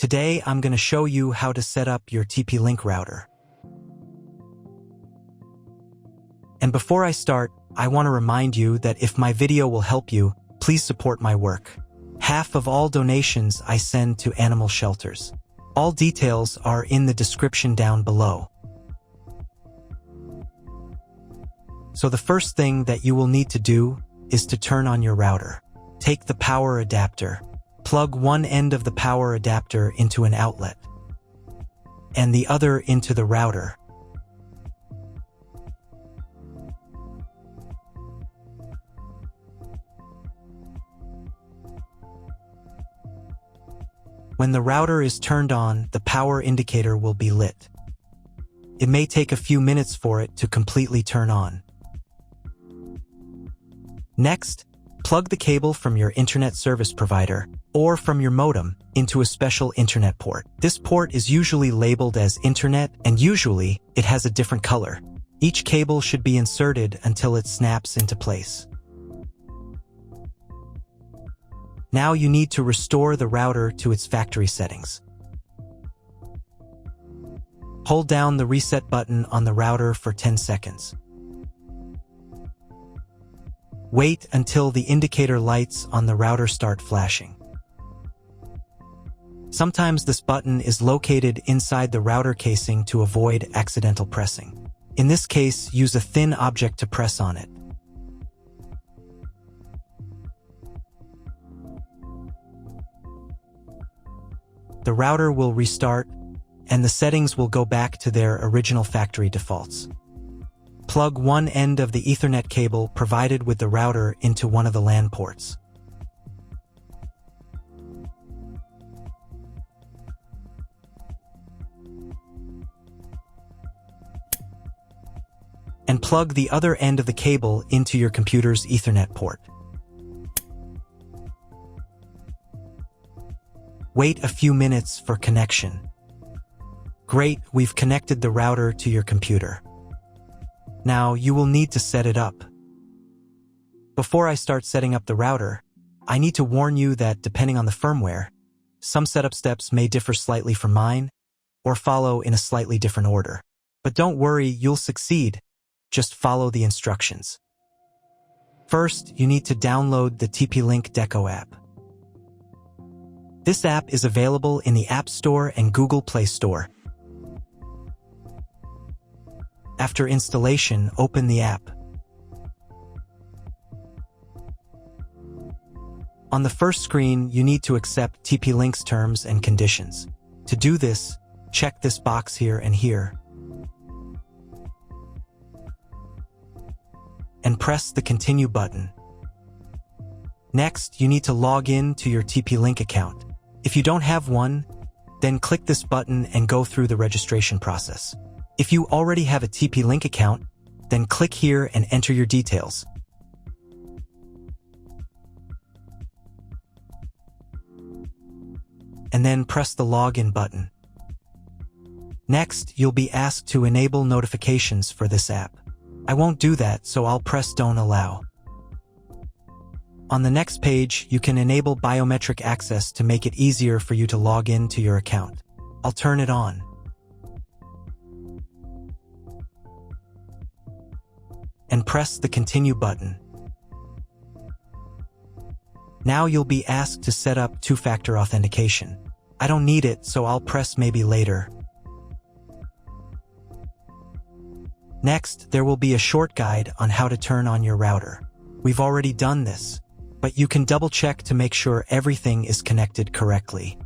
Today, I'm going to show you how to set up your TP-Link router. And before I start, I want to remind you that if my video will help you, please support my work. Half of all donations I send to animal shelters. All details are in the description down below. So the first thing that you will need to do is to turn on your router. Take the power adapter. Plug one end of the power adapter into an outlet and the other into the router. When the router is turned on, the power indicator will be lit. It may take a few minutes for it to completely turn on. Next, plug the cable from your internet service provider or from your modem into a special internet port. This port is usually labeled as internet, and usually it has a different color. Each cable should be inserted until it snaps into place. Now you need to restore the router to its factory settings. Hold down the reset button on the router for 10 seconds. Wait until the indicator lights on the router start flashing. Sometimes this button is located inside the router casing to avoid accidental pressing. In this case, use a thin object to press on it. The router will restart, and the settings will go back to their original factory defaults. Plug one end of the Ethernet cable provided with the router into one of the LAN ports. And plug the other end of the cable into your computer's Ethernet port. Wait a few minutes for connection. Great, we've connected the router to your computer. Now you will need to set it up. Before I start setting up the router, I need to warn you that depending on the firmware, some setup steps may differ slightly from mine or follow in a slightly different order. But don't worry, you'll succeed. Just follow the instructions. First, you need to download the TP-Link Deco app. This app is available in the App Store and Google Play Store. After installation, open the app. On the first screen, you need to accept TP-Link's terms and conditions. To do this, check this box here and here, and press the Continue button. Next, you need to log in to your TP-Link account. If you don't have one, then click this button and go through the registration process. If you already have a TP-Link account, then click here and enter your details. And then press the Login button. Next, you'll be asked to enable notifications for this app. I won't do that, so I'll press Don't Allow. On the next page, you can enable biometric access to make it easier for you to log in to your account. I'll turn it on. And press the Continue button. Now you'll be asked to set up two-factor authentication. I don't need it, so I'll press Maybe later. Next, there will be a short guide on how to turn on your router. We've already done this, but you can double-check to make sure everything is connected correctly.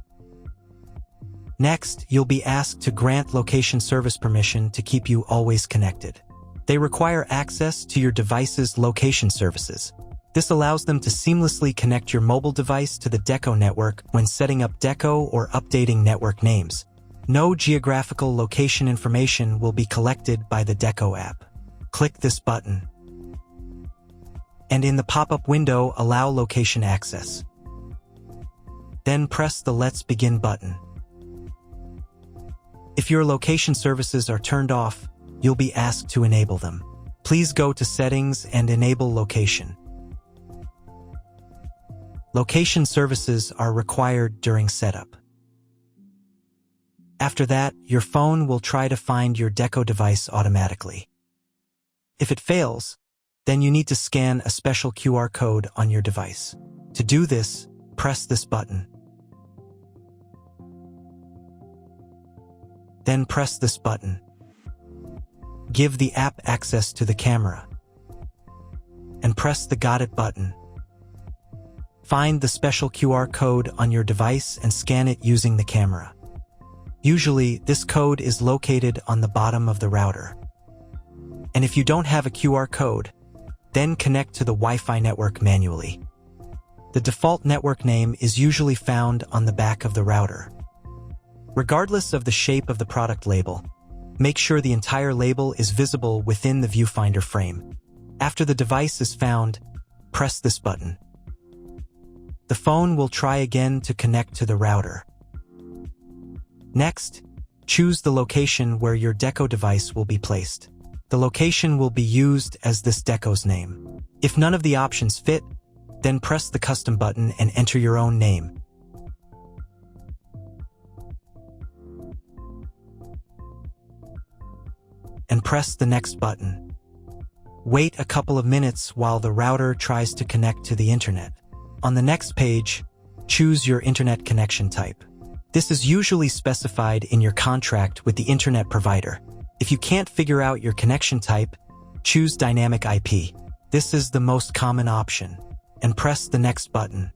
Next, you'll be asked to grant location service permission to keep you always connected. They require access to your device's location services. This allows them to seamlessly connect your mobile device to the Deco network when setting up Deco or updating network names. No geographical location information will be collected by the Deco app. Click this button. And in the pop-up window, allow location access. Then press the Let's Begin button. If your location services are turned off, you'll be asked to enable them. Please go to Settings and enable Location. Location services are required during setup. After that, your phone will try to find your Deco device automatically. If it fails, then you need to scan a special QR code on your device. To do this, press this button. Then press this button. Give the app access to the camera. And press the Got It button. Find the special QR code on your device and scan it using the camera. Usually, this code is located on the bottom of the router. And if you don't have a QR code, then connect to the Wi-Fi network manually. The default network name is usually found on the back of the router. Regardless of the shape of the product label, make sure the entire label is visible within the viewfinder frame. After the device is found, press this button. The phone will try again to connect to the router. Next, choose the location where your Deco device will be placed. The location will be used as this Deco's name. If none of the options fit, then press the custom button and enter your own name. And press the next button. Wait a couple of minutes while the router tries to connect to the internet. On the next page, choose your internet connection type. This is usually specified in your contract with the internet provider. If you can't figure out your connection type, choose Dynamic IP. This is the most common option. And press the next button.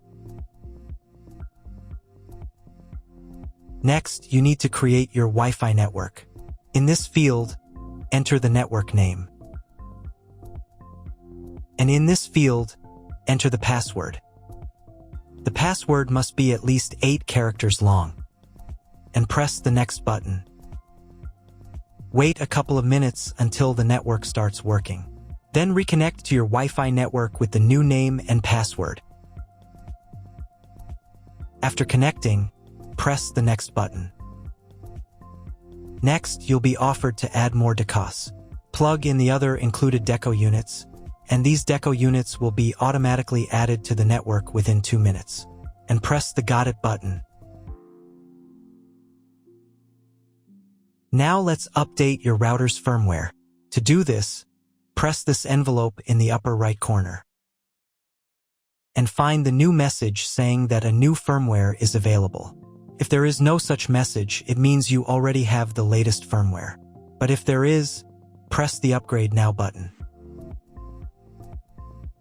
Next, you need to create your Wi-Fi network. In this field, enter the network name. And in this field, enter the password. The password must be at least 8 characters long. And press the next button. Wait a couple of minutes until the network starts working. Then reconnect to your Wi-Fi network with the new name and password. After connecting, press the next button. Next, you'll be offered to add more decos. Plug in the other included Deco units, and these Deco units will be automatically added to the network within 2 minutes. And press the Got It button. Now let's update your router's firmware. To do this, press this envelope in the upper right corner. And find the new message saying that a new firmware is available. If there is no such message, it means you already have the latest firmware. But if there is, press the Upgrade Now button.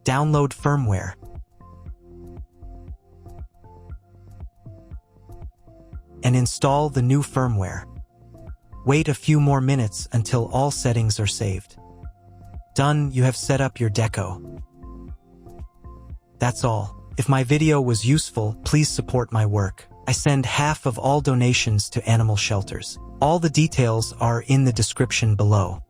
Download firmware. And install the new firmware. Wait a few more minutes until all settings are saved. Done, you have set up your Deco. That's all. If my video was useful, please support my work. I send half of all donations to animal shelters. All the details are in the description below.